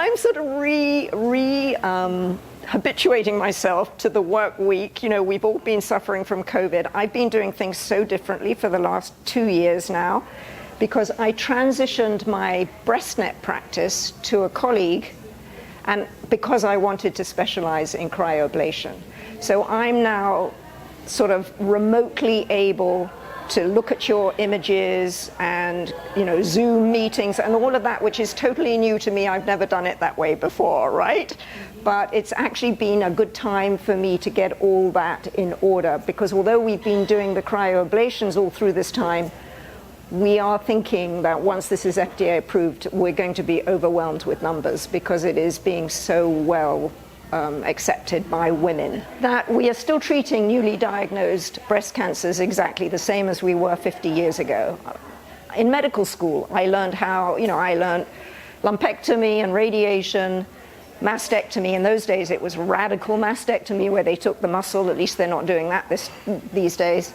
I'm sort of habituating myself to the work week. You know, we've all been suffering from COVID. I've been doing things so differently for the last 2 years now because I transitioned my Breastnet practice to a colleague, and because I wanted to specialize in cryoablation. So I'm now sort of remotely able to look at your images and, you know, Zoom meetings and all of that, which is totally new to me. I've never done it that way before, right? But it's actually been a good time for me to get all that in order, because although we've been doing the cryoablations all through this time, we are thinking that once this is FDA approved, we're going to be overwhelmed with numbers because it is being so well accepted by women. That we are still treating newly diagnosed breast cancers exactly the same as we were 50 years ago. In medical school, I learned lumpectomy and radiation, mastectomy. In those days, it was radical mastectomy where they took the muscle. At least they're not doing that these days.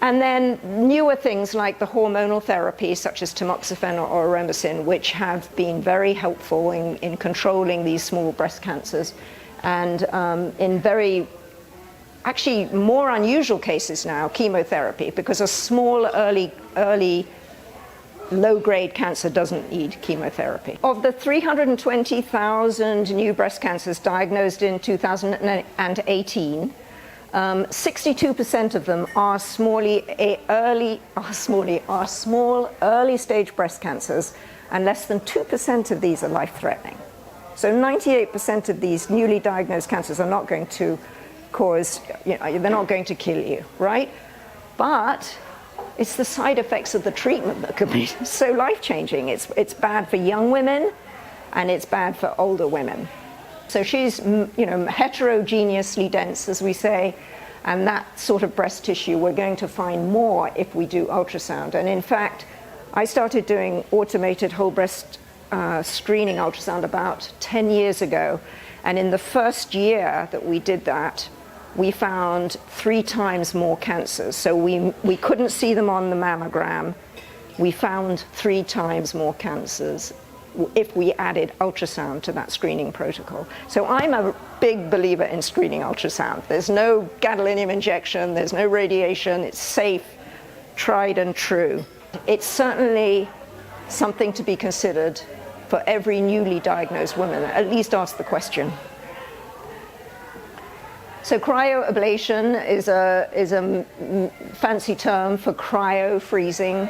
And then newer things like the hormonal therapy, such as tamoxifen or aromasin, which have been very helpful in controlling these small breast cancers. And in very, actually more unusual cases now, chemotherapy, because a small, early low-grade cancer doesn't need chemotherapy. Of the 320,000 new breast cancers diagnosed in 2018, 62% of them are small early stage breast cancers, and less than 2% of these are life-threatening. So 98% of these newly diagnosed cancers are not going to cause, they're not going to kill you, right? But it's the side effects of the treatment that could be so life-changing. It's bad for young women, and it's bad for older women. So she's, heterogeneously dense, as we say, and that sort of breast tissue we're going to find more if we do ultrasound. And in fact, I started doing automated whole breast screening ultrasound about 10 years ago. And in the first year that we did that, we found 3 times more cancers. So we couldn't see them on the mammogram. We found 3 times more cancers if we added ultrasound to that screening protocol. So I'm a big believer in screening ultrasound. There's no gadolinium injection, there's no radiation, it's safe, tried and true. It's certainly something to be considered for every newly diagnosed woman. At least ask the question. So cryoablation is a fancy term for cryo-freezing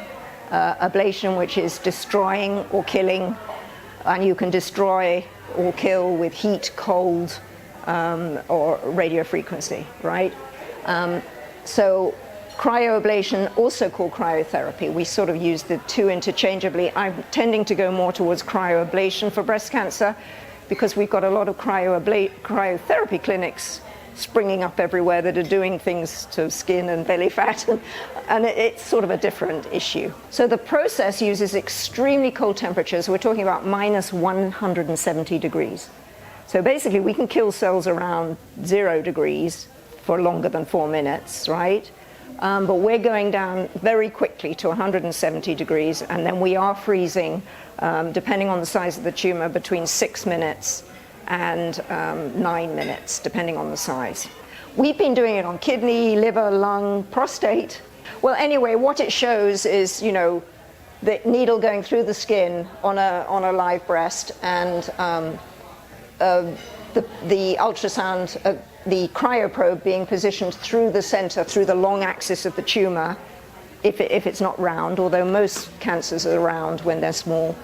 ablation, which is destroying or killing. And you can destroy or kill with heat, cold, or radio frequency, right? So cryoablation, also called cryotherapy, we sort of use the two interchangeably. I'm tending to go more towards cryoablation for breast cancer because we've got a lot of cryotherapy clinics springing up everywhere that are doing things to skin and belly fat, and it's sort of a different issue. So the process uses extremely cold temperatures. We're talking about minus 170 degrees. So basically we can kill cells around 0 degrees for longer than 4 minutes, right? But we're going down very quickly to 170 degrees, and then we are freezing, depending on the size of the tumor, between 6 minutes and 9 minutes, depending on the size. We've been doing it on kidney, liver, lung, prostate. Well, anyway, what it shows is, the needle going through the skin on a live breast, and the ultrasound, the cryoprobe being positioned through the center, through the long axis of the tumor, if it's not round, although most cancers are round when they're small.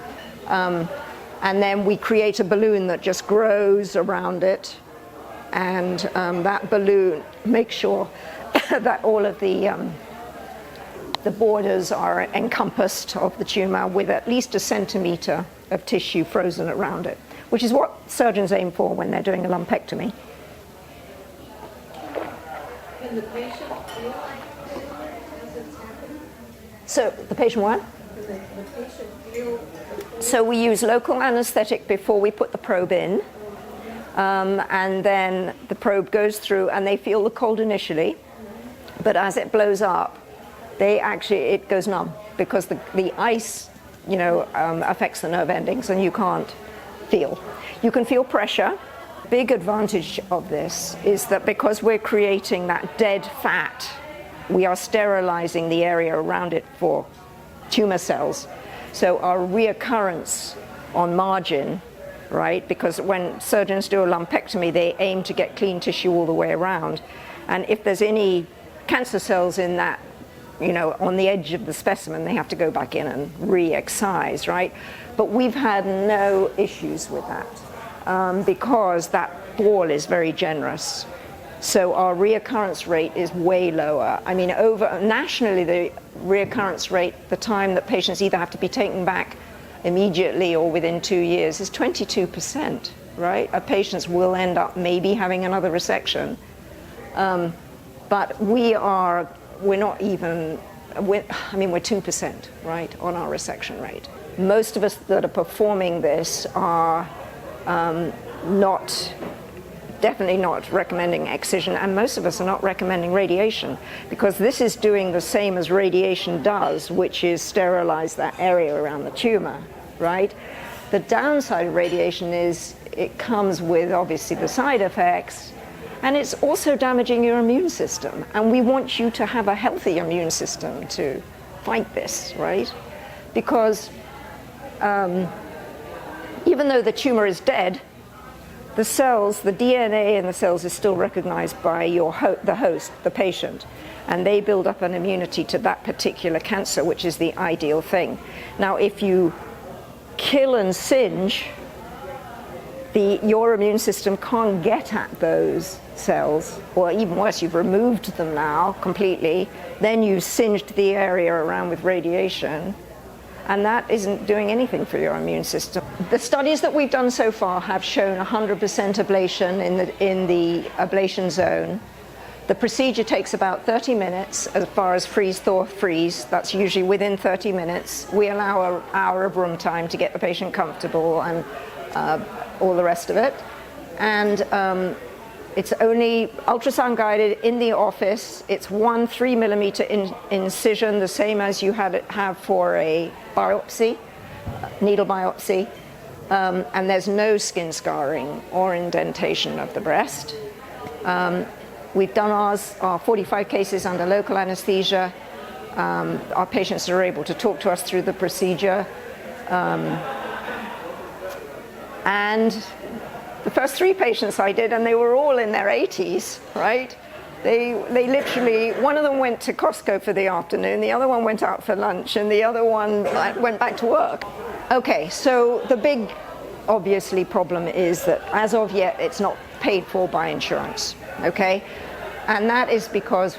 And then we create a balloon that just grows around it, and that balloon makes sure that all of the borders are encompassed of the tumor with at least 1 centimeter of tissue frozen around it, which is what surgeons aim for when they're doing a lumpectomy. Can the patient feel as it's happening? So the patient what? The patient feel. So we use local anesthetic before we put the probe in, and then the probe goes through, and they feel the cold initially, but as it blows up, it goes numb because the ice, affects the nerve endings, and you can't feel. You can feel pressure. Big advantage of this is that because we're creating that dead fat, we are sterilizing the area around it for tumor cells. So our reoccurrence on margin, right, because when surgeons do a lumpectomy, they aim to get clean tissue all the way around. And if there's any cancer cells in that, you know, on the edge of the specimen, they have to go back in and re-excise, right? But we've had no issues with that because that ball is very generous. So our reoccurrence rate is way lower. I mean, nationally, the reoccurrence rate, the time that patients either have to be taken back immediately or within 2 years, is 22%, right? Our patients will end up maybe having another resection. But we're not even, we're 2%, right, on our resection rate. Most of us that are performing this are definitely not recommending excision, and most of us are not recommending radiation, because this is doing the same as radiation does, which is sterilize that area around the tumor, right? The downside of radiation is it comes with obviously the side effects, and it's also damaging your immune system, and we want you to have a healthy immune system to fight this, right? Because even though the tumor is dead, the cells, the DNA in the cells is still recognized by the host, the patient, and they build up an immunity to that particular cancer, which is the ideal thing. Now, if you kill and singe, your immune system can't get at those cells, or even worse, you've removed them now completely, then you've singed the area around with radiation, and that isn't doing anything for your immune system. The studies that we've done so far have shown 100% ablation in the ablation zone. The procedure takes about 30 minutes as far as freeze, thaw, freeze. That's usually within 30 minutes. We allow an hour of room time to get the patient comfortable and all the rest of it. And it's only ultrasound guided in the office. It's 1 3-millimeter incision, the same as you have for a biopsy, needle biopsy. And there's no skin scarring or indentation of the breast. We've done our 45 cases under local anesthesia. Our patients are able to talk to us through the procedure. And the first 3 patients I did, and they were all in their 80s, right? They literally, one of them went to Costco for the afternoon, the other one went out for lunch, and the other one went back to work. Okay, so the big, obviously, problem is that as of yet, it's not paid for by insurance, okay? And that is because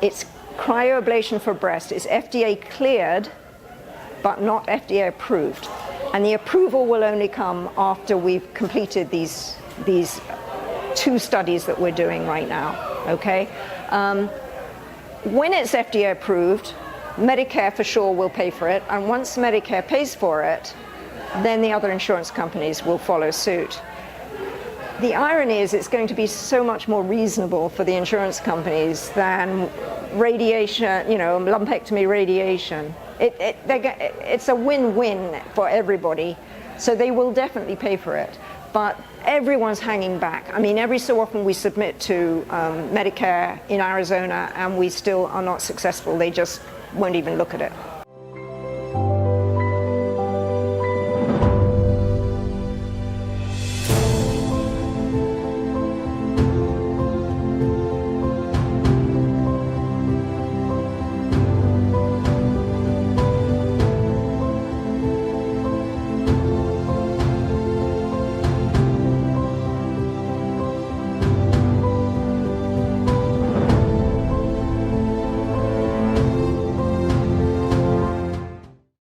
it's cryoablation for breast. It's FDA cleared, but not FDA approved. And the approval will only come after we've completed these 2 studies that we're doing right now, okay? When it's FDA approved, Medicare for sure will pay for it, and once Medicare pays for it, then the other insurance companies will follow suit. The irony is it's going to be so much more reasonable for the insurance companies than radiation, lumpectomy radiation. It's a win-win for everybody, so they will definitely pay for it. But everyone's hanging back. I mean, every so often we submit to Medicare in Arizona, and we still are not successful. They just won't even look at it.